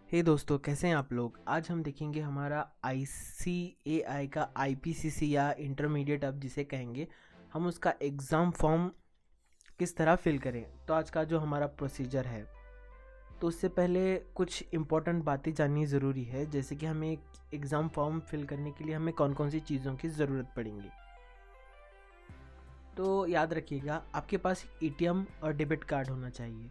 हे दोस्तों, कैसे हैं आप लोग। आज हम देखेंगे हमारा ICAI का IPCC या इंटरमीडिएट आप जिसे कहेंगे, हम उसका एग्ज़ाम फॉर्म किस तरह फिल करें। तो आज का जो हमारा प्रोसीजर है, तो उससे पहले कुछ इम्पोर्टेंट बातें जाननी ज़रूरी है, जैसे कि हमें एक एग्ज़ाम फॉर्म फिल करने के लिए हमें कौन कौन सी चीज़ों की ज़रूरत पड़ेंगी। तो याद रखिएगा, आपके पास ATM और डेबिट कार्ड होना चाहिए।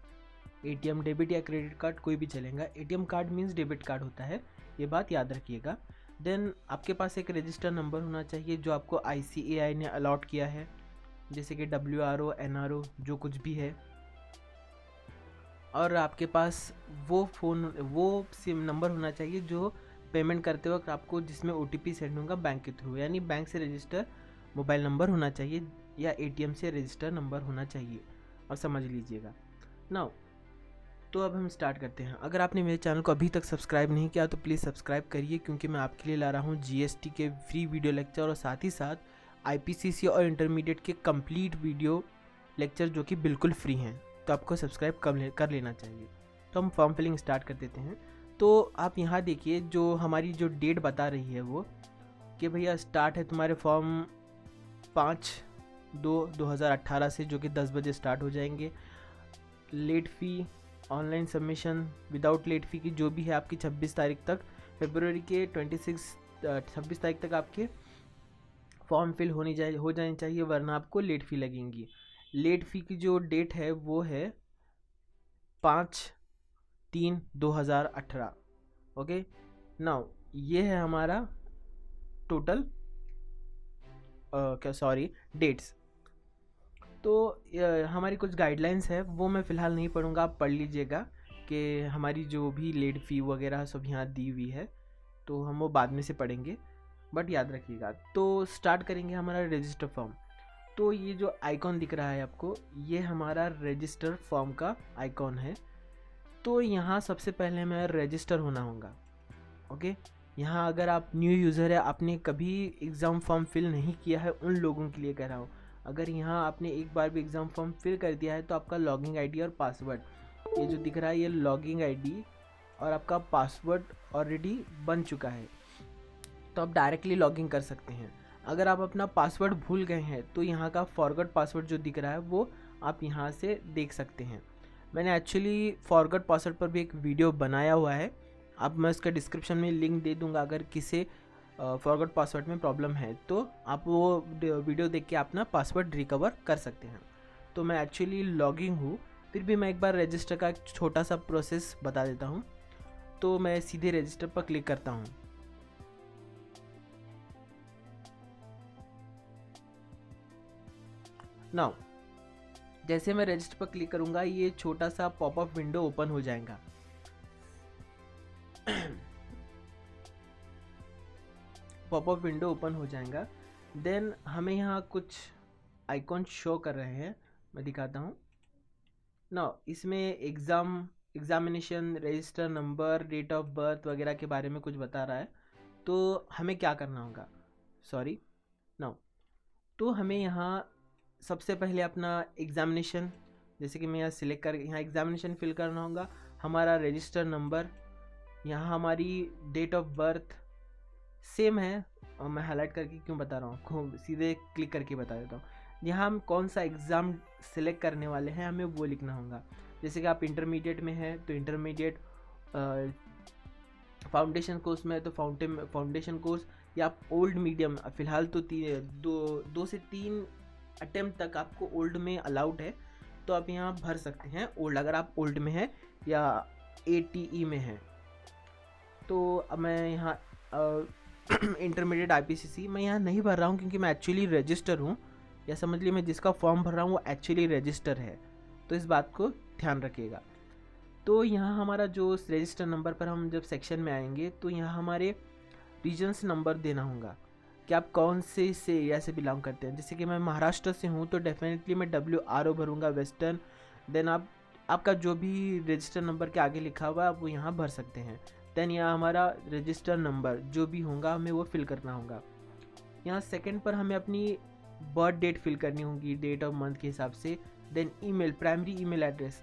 ATM डेबिट या क्रेडिट कार्ड कोई भी चलेगा। ATM card means debit card होता है, ये बात याद रखिएगा। देन आपके पास एक रजिस्टर नंबर होना चाहिए जो आपको ICAI ने अलॉट किया है, जैसे कि WRO NRO जो कुछ भी है। और आपके पास वो सिम नंबर होना चाहिए जो पेमेंट करते वक्त आपको, जिसमें OTP सेंड होगा बैंक के थ्रू, यानी बैंक से रजिस्टर मोबाइल नंबर होना चाहिए या ATM से रजिस्टर नंबर होना चाहिए। और समझ लीजिएगा नाउ। तो अब हम स्टार्ट करते हैं। अगर आपने मेरे चैनल को अभी तक सब्सक्राइब नहीं किया तो प्लीज़ सब्सक्राइब करिए, क्योंकि मैं आपके लिए ला रहा हूँ GST के फ्री वीडियो लेक्चर और साथ ही साथ IPCC और इंटरमीडिएट के कंप्लीट वीडियो लेक्चर जो कि बिल्कुल फ्री हैं। तो आपको सब्सक्राइब कर लेना चाहिए। तो हम फॉर्म फिलिंग स्टार्ट कर देते हैं। तो आप यहाँ देखिए, जो हमारी जो डेट बता रही है वो कि भैया स्टार्ट है तुम्हारे फॉर्म 5/2/2018 से, जो कि 10 बजे स्टार्ट हो जाएंगे। लेट फ़ी ऑनलाइन सबमिशन विदाउट लेट फ़ी की जो भी है आपकी 26 तारीख तक, फरवरी के 26 तारीख तक आपके फॉर्म फिल हो जाने चाहिए, वरना आपको लेट फ़ी लगेंगी। लेट फ़ी की जो डेट है वो है 5/3/2018। ओके, नाउ ये है हमारा टोटल डेट्स। तो हमारी कुछ गाइडलाइंस है, वो मैं फ़िलहाल नहीं पढ़ूंगा, आप पढ़ लीजिएगा कि हमारी जो भी लेट फ़ी वगैरह सब यहाँ दी हुई है, तो हम वो बाद में से पढ़ेंगे, बट याद रखिएगा। तो स्टार्ट करेंगे हमारा रजिस्टर फॉर्म। तो ये जो आइकॉन दिख रहा है आपको, ये हमारा रजिस्टर फॉर्म का आइकॉन है। तो यहाँ सबसे पहले हमें रजिस्टर होना होगा। ओके, यहाँ अगर आप न्यू यूज़र है, आपने कभी एग्ज़ाम फॉर्म फिल नहीं किया है, उन लोगों के लिए कह रहा हूँ। अगर यहाँ आपने एक बार भी एग्ज़ाम फॉर्म फिल कर दिया है तो आपका लॉगिंग आईडी और पासवर्ड, ये जो दिख रहा है ये लॉगिंग आईडी और आपका पासवर्ड ऑलरेडी बन चुका है, तो आप डायरेक्टली लॉगिन कर सकते हैं। अगर आप अपना पासवर्ड भूल गए हैं तो यहाँ का फॉरगॉट पासवर्ड जो दिख रहा है वो आप यहाँ से देख सकते हैं। मैंने एक्चुअली फॉरगॉट पासवर्ड पर भी एक वीडियो बनाया हुआ है, अब मैं इसका डिस्क्रिप्शन में लिंक दे दूंगा। अगर किसी फॉरगॉट पासवर्ड में प्रॉब्लम है तो आप वो वीडियो देख के अपना पासवर्ड रिकवर कर सकते हैं। तो मैं एक्चुअली लॉगिंग हूँ, फिर भी मैं एक बार रजिस्टर का एक छोटा सा प्रोसेस बता देता हूँ। तो मैं सीधे रजिस्टर पर क्लिक करता हूँ। नाउ जैसे मैं रजिस्टर पर क्लिक करूँगा, ये छोटा सा पॉपअप विंडो ओपन हो जाएगा। पॉपअप विंडो ओपन हो जाएगा। देन हमें यहाँ कुछ आइकॉन शो कर रहे हैं, मैं दिखाता हूँ ना। इसमें examination, register number, date of birth वगैरह के बारे में कुछ बता रहा है। तो हमें क्या करना होगा, सॉरी ना। तो हमें यहाँ सबसे पहले अपना एग्जामिनेशन, जैसे कि मैं यहाँ सिलेक्ट कर यहाँ एग्जामिनेशन फिल करना होगा, हमारा रजिस्टर नंबर, यहाँ हमारी डेट ऑफ बर्थ सेम है, और मैं हाईलाइट करके क्यों बता रहा हूँ, सीधे क्लिक करके बता देता हूँ। यहाँ हम कौन सा एग्ज़ाम सेलेक्ट करने वाले हैं हमें वो लिखना होगा। जैसे कि आप इंटरमीडिएट में हैं तो इंटरमीडिएट, फाउंडेशन कोर्स में है तो फाउंडेशन कोर्स, या आप ओल्ड मीडियम, फ़िलहाल तो 2 से 3 अटेम्प्ट तक आपको ओल्ड में अलाउड है, तो आप यहाँ भर सकते हैं ओल्ड, अगर आप ओल्ड में हैं या ATE में हैं। तो अब मैं यहाँ इंटरमीडिएट IPCC मैं यहाँ नहीं भर रहा हूँ, क्योंकि मैं एक्चुअली रजिस्टर हूँ, या समझ लिए मैं जिसका फॉर्म भर रहा हूँ वो एक्चुअली रजिस्टर है, तो इस बात को ध्यान रखिएगा। तो यहाँ हमारा जो रजिस्टर नंबर पर हम जब सेक्शन में आएंगे तो यहाँ हमारे रीजन्स नंबर देना होगा कि आप कौन से एरिया से बिलोंग करते हैं। जैसे कि मैं महाराष्ट्र से हूँ तो डेफिनेटली मैं WRO भरूँगा, वेस्टर्न। देन आपका जो भी रजिस्टर नंबर के आगे लिखा हुआ है आप वो यहाँ भर सकते हैं। देन यहाँ हमारा रजिस्टर नंबर जो भी होगा हमें वो फिल करना होगा। यहाँ सेकंड पर हमें अपनी बर्थ डेट फिल करनी होगी, डेट ऑफ मंथ के हिसाब से। Then email, primary email address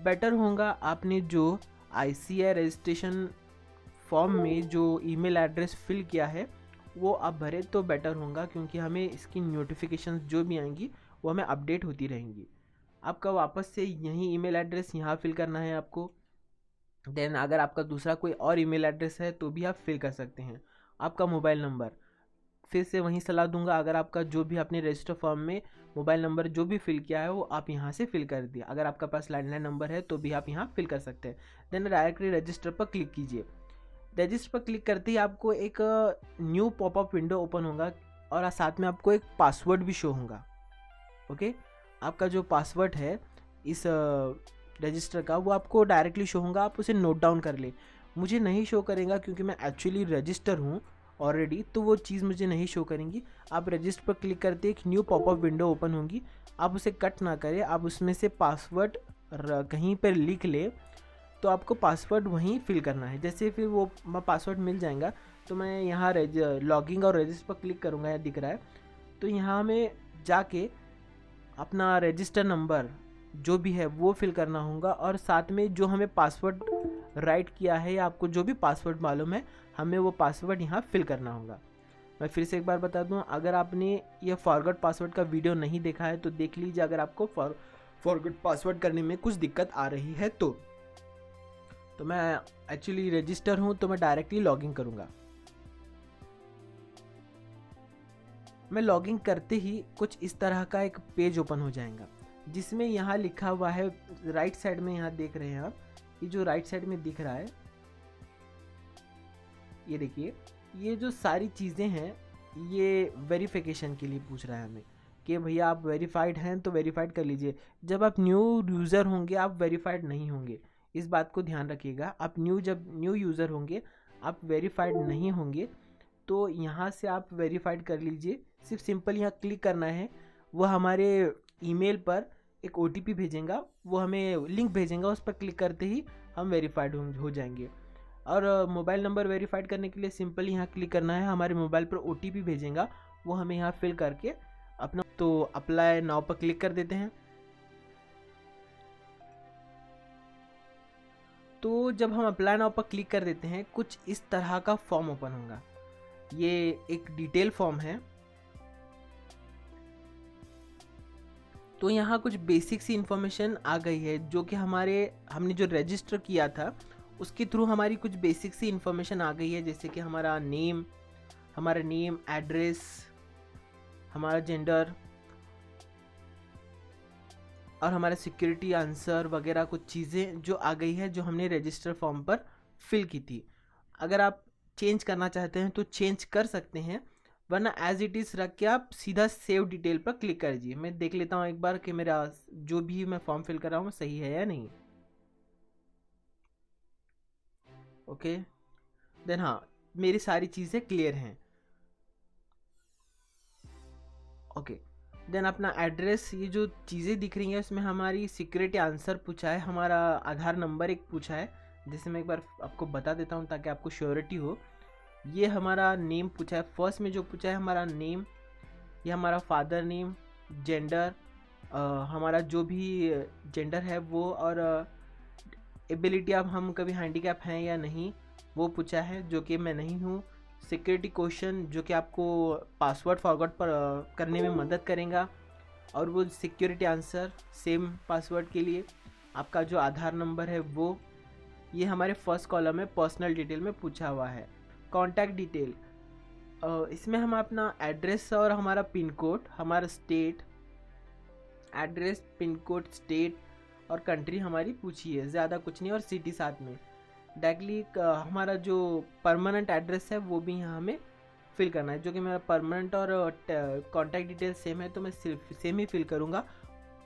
better होगा आपने जो ICAI रजिस्ट्रेशन फॉर्म में जो ईमेल एड्रेस फिल किया है वो आप भरें तो बेटर होगा, क्योंकि हमें इसकी नोटिफिकेशन जो भी आएंगी वो हमें अपडेट होती रहेंगी। आपका वापस से यही ईमेल एड्रेस यहाँ फिल करना है आपको। देन अगर आपका दूसरा कोई और ईमेल एड्रेस है तो भी आप फिल कर सकते हैं। आपका मोबाइल नंबर फिर से वही सलाह दूंगा, अगर आपका जो भी आपने रजिस्टर फॉर्म में मोबाइल नंबर जो भी फिल किया है वो आप यहाँ से फिल कर दिए। अगर आपका पास लैंडलाइन नंबर है तो भी आप यहाँ फिल कर सकते हैं। देन डायरेक्टली रजिस्टर पर क्लिक कीजिए। रजिस्टर पर क्लिक करते ही आपको एक न्यू पॉपअप विंडो ओपन होगा और साथ में आपको एक पासवर्ड भी शो होगा। ओके, आपका जो पासवर्ड है इस रजिस्टर का वो आपको डायरेक्टली शो होगा, आप उसे नोट डाउन कर ले। मुझे नहीं शो करेगा क्योंकि मैं एक्चुअली रजिस्टर हूँ ऑलरेडी, तो वो चीज़ मुझे नहीं शो करेंगी। आप रजिस्टर पर क्लिक करते एक न्यू पॉपअप विंडो ओपन होगी, आप उसे कट ना करें, आप उसमें से पासवर्ड कहीं पर लिख ले तो आपको पासवर्ड वहीं फिल करना है। जैसे फिर वो पासवर्ड मिल जाएगा तो मैं यहाँ लॉगिंग और रजिस्टर पर क्लिक करूँगा, यहाँ दिख रहा है तो यहाँ हमें जाके अपना रजिस्टर नंबर जो भी है वो फिल करना होगा और साथ में जो हमें पासवर्ड राइट किया है या आपको जो भी पासवर्ड मालूम है हमें वो पासवर्ड यहाँ फिल करना होगा। मैं फिर से एक बार बता दूं, अगर आपने ये फॉरगॉट पासवर्ड का वीडियो नहीं देखा है तो देख लीजिए, अगर आपको फॉरगॉट पासवर्ड करने में कुछ दिक्कत आ रही है तो मैं एक्चुअली रजिस्टर हूँ तो मैं डायरेक्टली लॉगिन करूँगा। मैं लॉगिन करते ही कुछ इस तरह का एक पेज ओपन हो जाएगा जिसमें यहाँ लिखा हुआ है राइट साइड में, यहाँ देख रहे हैं आप, ये जो राइट साइड में दिख रहा है ये देखिए, ये जो सारी चीज़ें हैं ये वेरिफिकेशन के लिए पूछ रहा है हमें कि भैया आप वेरीफाइड हैं तो वेरीफाइड कर लीजिए। जब आप न्यू यूज़र होंगे आप वेरीफाइड नहीं होंगे, इस बात को ध्यान रखिएगा। आप जब न्यू यूज़र होंगे आप वेरीफाइड नहीं होंगे, तो यहाँ से आप वेरीफाइड कर लीजिए। सिर्फ सिंपल यहाँ क्लिक करना है, वो हमारे ईमेल पर एक OTP भेजेगा, वो हमें लिंक भेजेगा, उस पर क्लिक करते ही हम वेरीफाइड हो जाएंगे। और मोबाइल नंबर वेरीफाइड करने के लिए सिंपल यहाँ क्लिक करना है, हमारे मोबाइल पर OTP भेजेगा, वो हमें यहाँ फिल करके अपना तो अप्लाई नाउ पर क्लिक कर देते हैं। तो जब हम अप्लाई नाउ पर क्लिक कर देते हैं कुछ इस तरह का फॉर्म ओपन होगा। ये एक डिटेल फॉर्म है, तो यहाँ कुछ बेसिक सी इन्फॉर्मेशन आ गई है जो कि हमने जो रजिस्टर किया था उसके थ्रू हमारी कुछ बेसिक सी इन्फॉर्मेशन आ गई है, जैसे कि हमारा नेम, एड्रेस, हमारा जेंडर और हमारा सिक्योरिटी आंसर वगैरह कुछ चीज़ें जो आ गई है जो हमने रजिस्टर फॉर्म पर फिल की थी। अगर आप चेंज करना चाहते हैं तो चेंज कर सकते हैं, वरना एज इट इज़ रख के आप सीधा सेव डिटेल पर क्लिक कर दीजिए। मैं देख लेता हूँ एक बार कि मेरा जो भी मैं फॉर्म फिल कर रहा हूँ सही है या नहीं। ओके, देन हाँ, मेरी सारी चीज़ें क्लियर हैं। ओके, देन अपना एड्रेस, ये जो चीज़ें दिख रही हैं उसमें हमारी सिक्योरिटी आंसर पूछा है, हमारा आधार नंबर एक पूछा है, जिसे मैं एक बार आपको बता देता हूँ ताकि आपको श्योरिटी हो। ये हमारा नेम पूछा है, फर्स्ट में जो पूछा है हमारा नेम, ये हमारा फादर नेम, जेंडर, हमारा जो भी जेंडर है वो, और एबिलिटी, अब हम कभी हैंडीकैप हैं या नहीं वो पूछा है, जो कि मैं नहीं हूँ। सिक्योरिटी क्वेश्चन जो कि आपको पासवर्ड फॉरगॉट पर करने में मदद करेगा, और वो सिक्योरिटी आंसर सेम पासवर्ड के लिए। आपका जो आधार नंबर है वो, ये हमारे फर्स्ट कॉलम में पर्सनल डिटेल में पूछा हुआ है। कॉन्टैक्ट डिटेल, इसमें हम अपना एड्रेस और हमारा पिन कोड, हमारा state address, pin code, state और कंट्री हमारी पूछी है, ज़्यादा कुछ नहीं, और सिटी साथ में। डायरेक्टली हमारा जो परमानेंट एड्रेस है वो भी यहाँ हमें फिल करना है, जो कि मेरा परमानेंट और कॉन्टैक्ट डिटेल सेम है तो मैं सिर्फ सेम ही फिल करूँगा।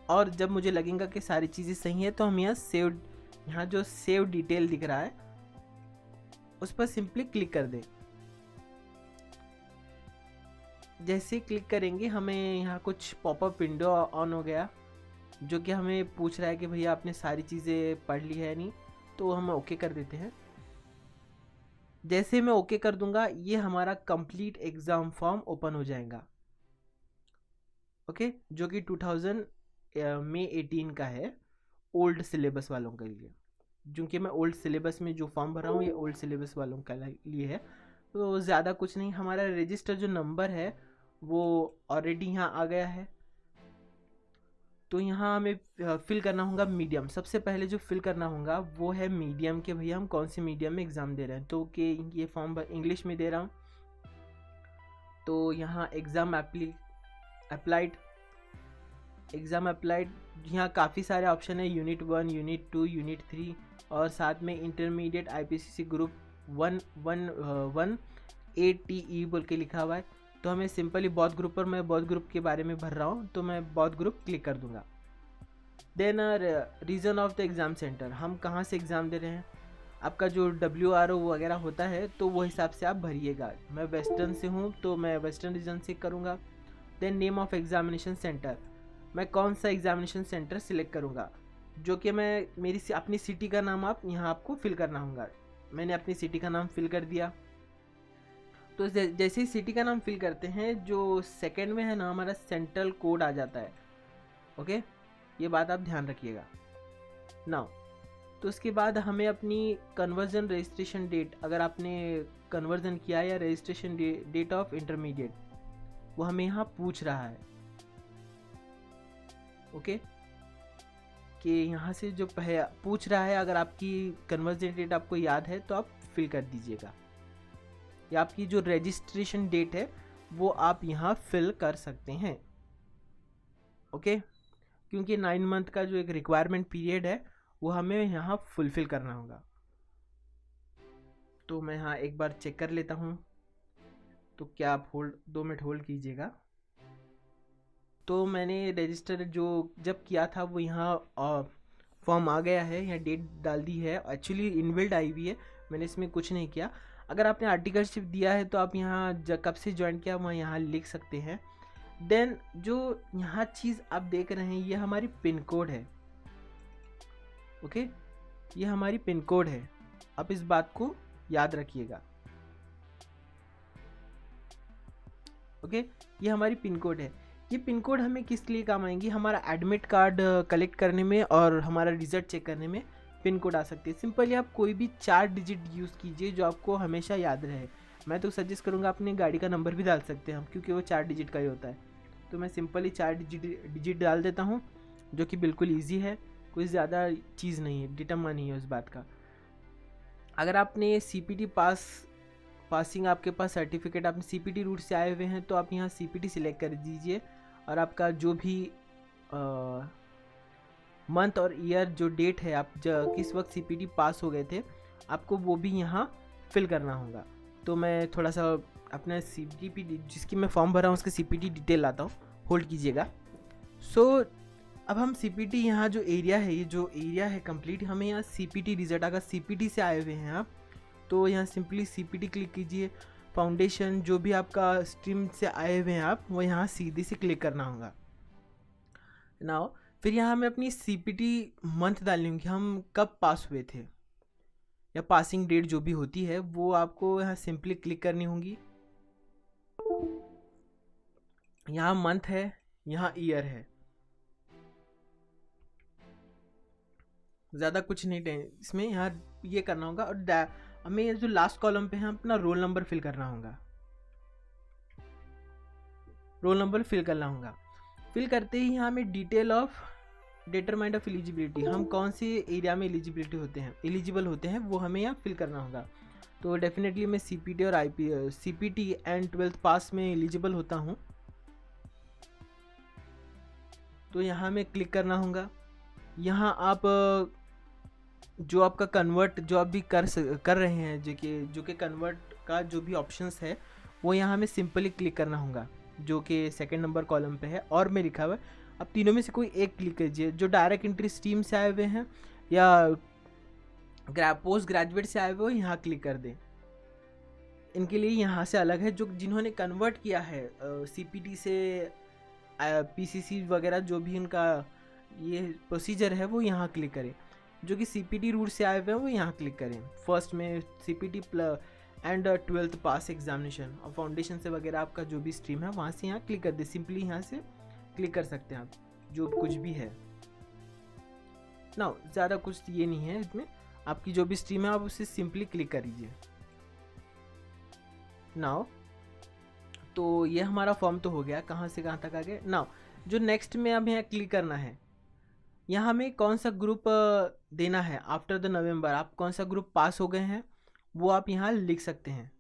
और जब मुझे लगेगा कि सारी चीज़ें सही है तो हम यहाँ जो सेव डिटेल दिख रहा है उस पर सिंपली क्लिक कर दें। जैसे ही क्लिक करेंगे हमें यहाँ कुछ पॉपअप विंडो ऑन हो गया, जो कि हमें पूछ रहा है कि भैया आपने सारी चीज़ें पढ़ ली है नहीं, तो हम ओके कर देते हैं। जैसे मैं ओके कर दूंगा ये हमारा कंप्लीट एग्ज़ाम फॉर्म ओपन हो जाएगा। ओके, जो कि 2018 का है, ओल्ड सिलेबस वालों के लिए। क्योंकि मैं ओल्ड सिलेबस में जो फॉर्म भर रहा हूँ ये ओल्ड सिलेबस वालों के लिए है, तो ज़्यादा कुछ नहीं। हमारा रजिस्टर जो नंबर है वो ऑलरेडी यहाँ आ गया है। तो यहाँ हमें फिल करना होगा मीडियम। सबसे पहले जो फिल करना होगा वो है मीडियम, के भैया हम कौन से मीडियम में एग्ज़ाम दे रहे हैं। तो कि ये फॉर्म इंग्लिश में दे रहा हूँ, तो यहाँ एग्ज़ाम अप्लाइड यहाँ काफ़ी सारे ऑप्शन है, यूनिट 1, यूनिट 2, यूनिट 3 और साथ में इंटरमीडिएट IPCC ग्रुप 1 ATE बोल के लिखा हुआ है। तो हमें सिंपली बौद्ध ग्रुप पर, मैं बौद्ध ग्रुप के बारे में भर रहा हूँ तो मैं बौद्ध ग्रुप क्लिक कर दूंगा। Then region of the exam centre, हम कहाँ से एग्ज़ाम दे रहे हैं, आपका जो WRO वगैरह होता है तो वो हिसाब से आप भरिएगा। मैं वेस्टर्न से हूँ तो मैं वेस्टर्न रीजन से करूँगा। Then name of examination centre, मैं कौन सा एग्जामिनेशन सेंटर सिलेक्ट करूँगा, जो कि मैं अपनी सिटी का नाम आप यहाँ आपको फिल करना होगा। मैंने अपनी सिटी का नाम फिल कर दिया। तो जैसे ही सिटी का नाम फिल करते हैं, जो सेकंड में है ना हमारा सेंट्रल कोड आ जाता है। ओके, ये बात आप ध्यान रखिएगा। नाउ तो उसके बाद हमें अपनी कन्वर्जन रजिस्ट्रेशन डेट, अगर आपने कन्वर्जन किया या रजिस्ट्रेशन डेट ऑफ इंटरमीडिएट, वो हमें यहाँ पूछ रहा है। ओके, कि यहाँ से जो पूछ रहा है, अगर आपकी कन्वर्जन डेट आपको याद है तो आप फिल कर दीजिएगा, या आपकी जो रजिस्ट्रेशन डेट है वो आप यहाँ फिल कर सकते हैं। ओके, क्योंकि 9 मंथ का जो एक रिक्वायरमेंट पीरियड है वो हमें यहाँ फुलफिल करना होगा। तो मैं यहाँ एक बार चेक कर लेता हूँ, तो क्या आप 2 मिनट होल्ड कीजिएगा। तो मैंने रजिस्टर जो जब किया था वो यहाँ फॉर्म आ गया है, यहाँ डेट डाल दी है, एक्चुअली इनबिल्ट आई हुई है, मैंने इसमें कुछ नहीं किया। अगर आपने आर्टिकलशिप दिया है तो आप यहाँ कब से ज्वाइन किया वहाँ यहाँ लिख सकते हैं। देन जो यहाँ चीज़ आप देख रहे हैं ये हमारी पिन कोड है। ओके, ये हमारी पिन कोड है, आप इस बात को याद रखिएगा। ओके, ये हमारी पिन कोड है। ये पिन कोड हमें किस लिए काम आएंगी, हमारा एडमिट कार्ड कलेक्ट करने में और हमारा रिजल्ट चेक करने में पिन कोड आ सकती है। सिंपली आप कोई भी 4 डिजिट यूज़ कीजिए जो आपको हमेशा याद रहे। मैं तो सजेस्ट करूँगा अपने गाड़ी का नंबर भी डाल सकते हैं हम, क्योंकि वो 4 डिजिट का ही होता है। तो मैं सिंपली 4 डिजिट डाल देता हूँ, जो कि बिल्कुल ईजी है, कोई ज़्यादा चीज़ नहीं है, डिटमा नहीं है उस बात का। अगर आपने CPT पासिंग आपके पास सर्टिफिकेट, आपने CPT रूट से आए हुए हैं तो आप यहाँ CPT सिलेक्ट कर दीजिए, और आपका जो भी मंथ और ईयर जो डेट है, आप किस वक्त CPT पास हो गए थे, आपको वो भी यहाँ फिल करना होगा। तो मैं थोड़ा सा अपना CPT जिसकी मैं फॉर्म भरा हूँ उसके CPT डिटेल लाता हूँ, होल्ड कीजिएगा। सो अब हम CPT यहाँ जो एरिया है, ये जो एरिया है कंप्लीट, हमें यहाँ CPT रिजल्ट, अगर CPT से आए हुए हैं आप तो यहाँ सिंपली CPT क्लिक कीजिए। फाउंडेशन जो भी आपका स्ट्रीम से आए हुए हैं आप, वो यहाँ सीधे से क्लिक करना होगा। नाउ फिर यहाँ हमें अपनी CPT मंथ डालनी होगी, हम कब पास हुए थे, या पासिंग डेट जो भी होती है वो आपको यहाँ सिंपली क्लिक करनी होगी। यहाँ मंथ है, यहाँ ईयर है, ज़्यादा कुछ नहीं इसमें, यहाँ ये करना होगा। और हमें जो लास्ट कॉलम पे है अपना रोल नंबर फिल करना होगा, रोल नंबर फिल करना होगा। फिल करते ही यहाँ हमें detail of determined of eligibility, हम कौन से एरिया में एलिजिबल होते हैं वो हमें यहाँ फिल करना होगा। तो डेफिनेटली मैं CPT और CPT एंड 12th पास में एलिजिबल होता हूँ, तो यहाँ हमें क्लिक करना होगा। यहाँ आप जो आपका कन्वर्ट जो आप भी कर रहे हैं, जो कि कन्वर्ट का जो भी ऑप्शंस है वो यहाँ हमें सिंपली क्लिक करना होगा, जो कि सेकंड नंबर कॉलम पे है और में लिखा हुआ है। अब तीनों में से कोई एक क्लिक कीजिए। जो डायरेक्ट एंट्री स्ट्रीम से आए हुए हैं या पोस्ट ग्रेजुएट से आए हुए हो, यहाँ क्लिक कर दें। इनके लिए यहाँ से अलग है, जो जिन्होंने कन्वर्ट किया है CPT से PCC वगैरह, जो भी उनका ये प्रोसीजर है वो यहाँ क्लिक करें। जो कि CPT रूट से आए हुए हैं वो यहाँ क्लिक करें। फर्स्ट में CPT and 12th pass examination, और फाउंडेशन से वगैरह आपका जो भी स्ट्रीम है वहाँ से यहाँ क्लिक कर दे। सिंपली यहाँ से क्लिक कर सकते हैं आप, जो कुछ भी है ना, ज़्यादा कुछ ये नहीं है इसमें। आपकी जो भी स्ट्रीम है आप उसे सिंपली क्लिक करिए। नाउ तो ये हमारा फॉर्म तो हो गया, कहाँ से कहाँ तक आ गए। नाउ जो नेक्स्ट में अब यहाँ क्लिक करना है, यहाँ हमें कौन सा ग्रुप देना है आफ्टर द नवंबर, आप कौन सा ग्रुप पास हो गए हैं वो आप यहाँ लिख सकते हैं।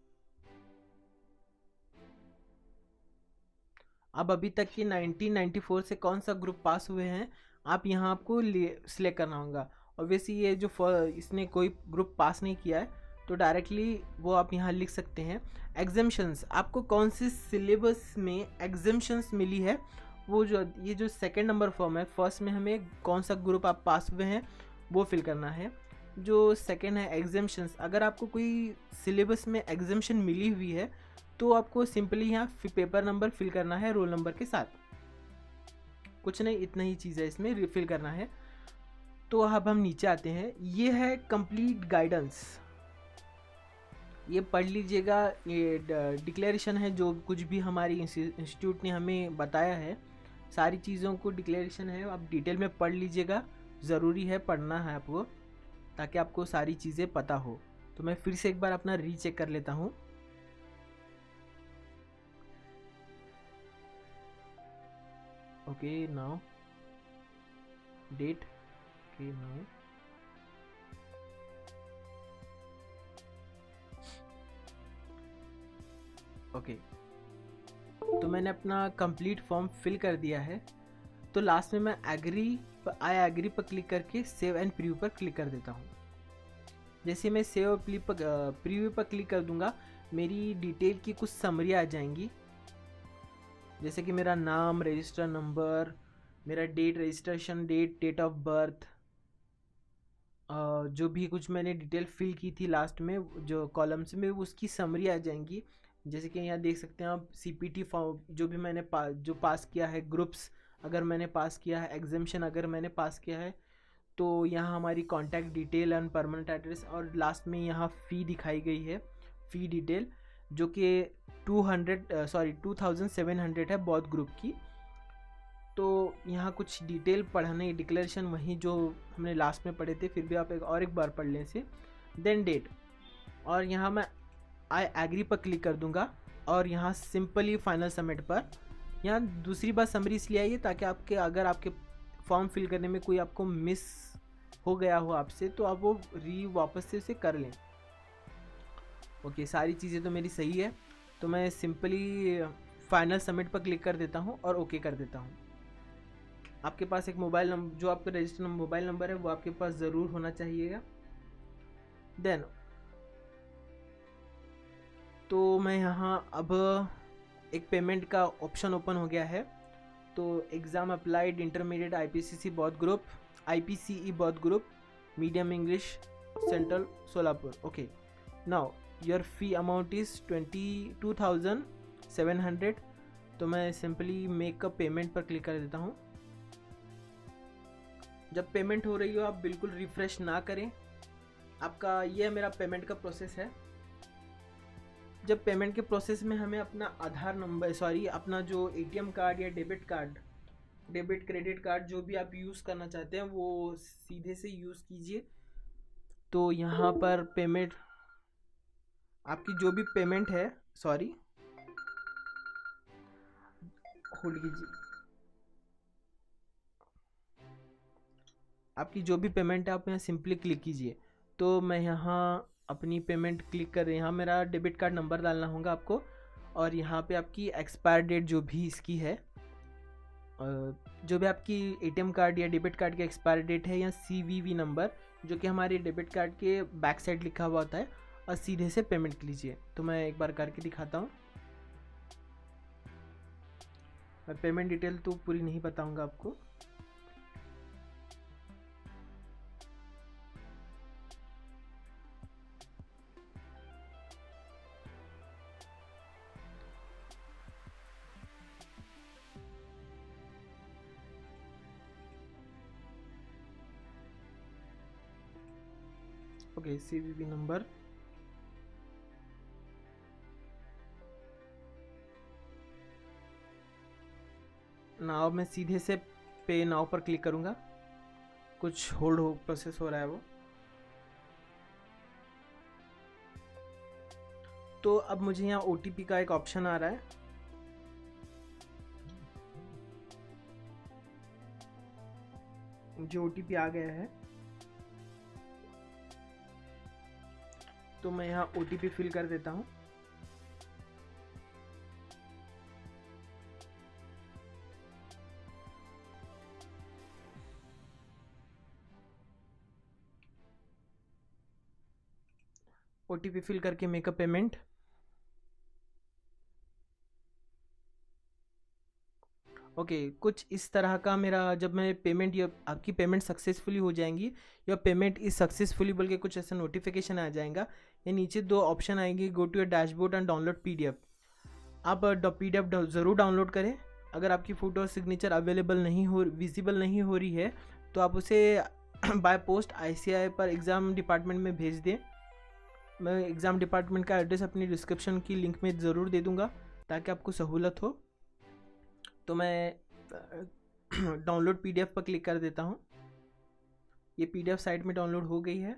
अब अभी तक की 1994 से कौन सा ग्रुप पास हुए हैं आप यहाँ आपको सिलेक्ट करना होगा। ऑब्वियसली ये जो इसने कोई ग्रुप पास नहीं किया है तो डायरेक्टली वो आप यहाँ लिख सकते हैं। एग्जाम्शंस, आपको कौन से सिलेबस में एग्जाम्शंस मिली है वो जो ये जो सेकंड नंबर फॉर्म है, फर्स्ट में हमें कौन सा ग्रुप आप पास हुए हैं वो फिल करना है। जो सेकंड है एग्जाम्शंस, अगर आपको कोई सिलेबस में एग्जाम्शन मिली हुई है तो आपको सिंपली यहाँ पेपर नंबर फिल करना है रोल नंबर के साथ, कुछ नहीं, इतना ही चीज़ है इसमें रिफिल करना है। तो अब हम नीचे आते हैं, ये है कंप्लीट गाइडेंस, ये पढ़ लीजिएगा। ये डिक्लेरेशन है जो कुछ भी हमारी इंस्टीट्यूट ने हमें बताया है, सारी चीज़ों को डिक्लेरेशन है, आप डिटेल में पढ़ लीजिएगा, ज़रूरी है पढ़ना है आपको ताकि आपको सारी चीज़ें पता हो। तो मैं फिर से एक बार अपना रीचेक कर लेता हूँ। Okay now date, okay now okay, तो मैंने अपना कंप्लीट फॉर्म फिल कर दिया है। तो लास्ट में मैं आई एग्री पर क्लिक करके सेव एंड प्रीव्यू पर क्लिक कर देता हूँ। जैसे मैं सेव प्रीव्यू पर क्लिक कर दूंगा मेरी डिटेल की कुछ समरी आ जाएंगी, जैसे कि मेरा नाम, रजिस्टर नंबर, मेरा date, registration date, date of birth, जो भी कुछ मैंने डिटेल फिल की थी लास्ट में जो कॉलम्स में उसकी समरी आ जाएंगी। जैसे कि यहाँ देख सकते हैं आप सीपीटी फॉर्म जो भी मैंने जो पास किया है, ग्रुप्स अगर मैंने पास किया है, एग्जाम्शन अगर मैंने पास किया है, तो यहाँ हमारी contact detail and permanent address, और लास्ट में यहाँ फ़ी दिखाई गई है, फ़ी डिटेल जो कि 2700 है बौद्ध ग्रुप की। तो यहाँ कुछ डिटेल पढ़ने, डिक्लेरेशन वही जो हमने लास्ट में पढ़े थे, फिर भी आप एक बार पढ़ लें इसे। देन डेट, और यहाँ मैं आई एग्री पर क्लिक कर दूंगा और यहाँ सिंपली फाइनल सबमिट पर। यहाँ दूसरी बार समरी इसलिए आई है ताकि आपके अगर आपके फॉर्म फिल करने में कोई आपको मिस हो गया हो आपसे तो आप वो वापस से उसे कर लें। ओके, सारी चीज़ें तो मेरी सही है, तो मैं सिंपली फाइनल सबमिट पर क्लिक कर देता हूँ और ओके कर देता हूँ। आपके पास एक मोबाइल नंबर, जो आपका रजिस्टर्ड मोबाइल नंबर है वो आपके पास ज़रूर होना चाहिएगा। देन तो मैं यहाँ अब एक पेमेंट का ऑप्शन ओपन हो गया है। तो एग्ज़ाम अप्लाइड इंटरमीडिएट IPCC बौद्ध ग्रुप, IPCE बौद्ध group, medium English, central Solapur. Okay, now your fee amount is 22,700। तो मैं सिंपली मेक अ पेमेंट पर क्लिक कर देता हूँ। जब पेमेंट हो रही हो आप बिल्कुल रिफ्रेश ना करें, आपका ये मेरा पेमेंट का प्रोसेस है। जब पेमेंट के प्रोसेस में हमें अपना आधार नंबर, अपना जो ATM कार्ड या डेबिट क्रेडिट कार्ड जो भी आप यूज़ करना चाहते हैं वो सीधे से यूज़ कीजिए। तो यहाँ पर पेमेंट, आपकी जो भी पेमेंट है, होल्ड कीजिए, आपकी जो भी पेमेंट है आप यहाँ सिंपली क्लिक कीजिए। तो मैं यहाँ अपनी पेमेंट क्लिक कर रही हूँ, यहाँ मेरा डेबिट कार्ड नंबर डालना होगा आपको, और यहाँ पे आपकी एक्सपायर डेट जो भी इसकी है, जो भी आपकी ATM कार्ड या डेबिट कार्ड की एक्सपायर डेट है, या CVV नंबर जो कि हमारे डेबिट कार्ड के बैक साइड लिखा हुआ होता है, और सीधे से पेमेंट कीजिए। तो मैं एक बार करके दिखाता हूँ। मैं पेमेंट डिटेल तो पूरी नहीं बताऊँगा आपको। ओके, CVV नंबर, नाउ मैं सीधे से पे नाउ पर क्लिक करूँगा। कुछ होल्ड हो प्रोसेस हो रहा है वो। तो अब मुझे यहाँ OTP का एक ऑप्शन आ रहा है, मुझे OTP आ गया है। तो मैं यहाँ OTP फिल कर देता हूँ। OTP फिल करके मेक अ पेमेंट। ओके कुछ इस तरह का मेरा, जब मैं पेमेंट, या आपकी पेमेंट सक्सेसफुली हो जाएंगी, या पेमेंट इज सक्सेसफुली बोल के कुछ ऐसा नोटिफिकेशन आ जाएगा। ये नीचे 2 ऑप्शन आएंगे, go to your dashboard and download PDF। आप PDF ज़रूर डाउनलोड करें। अगर आपकी फ़ोटो और सिग्नेचर अवेलेबल नहीं हो, विजिबल नहीं हो रही है, तो आप उसे बाय पोस्ट ICAI पर एग्ज़ाम डिपार्टमेंट में भेज दें। मैं एग्ज़ाम डिपार्टमेंट का एड्रेस अपनी डिस्क्रिप्शन की लिंक में ज़रूर दे दूँगा ताकि आपको सहूलत हो। तो मैं डाउनलोड PDF पर क्लिक कर देता हूँ। ये PDF साइट में डाउनलोड हो गई है।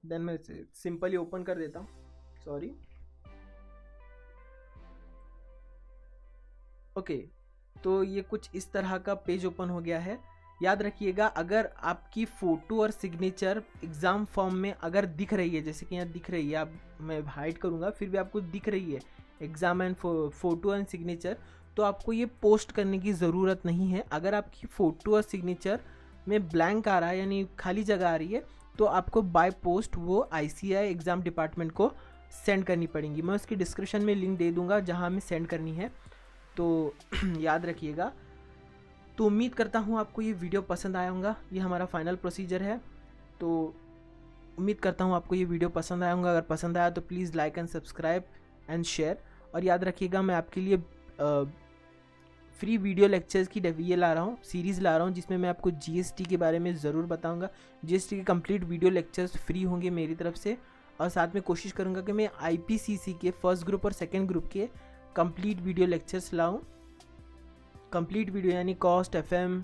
देन मैं सिंपली ओपन कर देता हूँ, सॉरी। ओके तो ये कुछ इस तरह का पेज ओपन हो गया है। याद रखिएगा, अगर आपकी फ़ोटो और सिग्नेचर एग्ज़ाम फॉर्म में अगर दिख रही है, जैसे कि यहाँ दिख रही है, आप, मैं हाइड करूँगा फिर भी आपको दिख रही है exam and photo and signature, तो आपको ये पोस्ट करने की ज़रूरत नहीं है। अगर आपकी फ़ोटो और सिग्नेचर में ब्लैंक आ रहा है, यानी खाली जगह आ रही है, तो आपको बाय पोस्ट वो ICAI एग्ज़ाम डिपार्टमेंट को सेंड करनी पड़ेंगी। मैं उसकी डिस्क्रिप्शन में लिंक दे दूँगा जहाँ हमें सेंड करनी है, तो याद रखिएगा। तो उम्मीद करता हूँ आपको ये वीडियो पसंद आया होगा। ये हमारा फाइनल प्रोसीजर है, तो उम्मीद करता हूँ आपको ये वीडियो पसंद आया होगा। अगर पसंद आया तो please like and subscribe and share. और याद रखिएगा, मैं आपके लिए फ्री वीडियो लेक्चर्स की ये ला रहा हूँ, सीरीज़ ला रहा हूँ, जिसमें मैं आपको GST के बारे में ज़रूर बताऊँगा। GST के कंप्लीट वीडियो लेक्चर्स फ्री होंगे मेरी तरफ से, और साथ में कोशिश करूँगा कि मैं IPCC के फर्स्ट ग्रुप और सेकेंड ग्रुप के कंप्लीट वीडियो लेक्चर्स लाऊं। कंप्लीट वीडियो यानी कॉस्ट FM,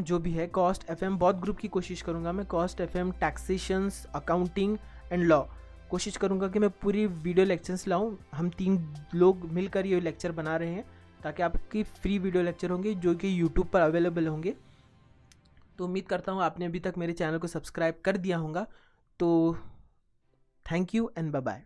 जो भी है कॉस्ट FM, बहुत ग्रुप की कोशिश करूंगा मैं। Cost FM, taxations, accounting and law, कोशिश करूंगा कि मैं पूरी वीडियो लेक्चर्स लाऊं। हम 3 लोग मिलकर ये लेक्चर बना रहे हैं ताकि आपकी फ्री वीडियो लेक्चर होंगे जो कि YouTube पर अवेलेबल होंगे। तो उम्मीद करता हूँ आपने अभी तक मेरे चैनल को सब्सक्राइब कर दिया होगा। तो thank you and bye bye.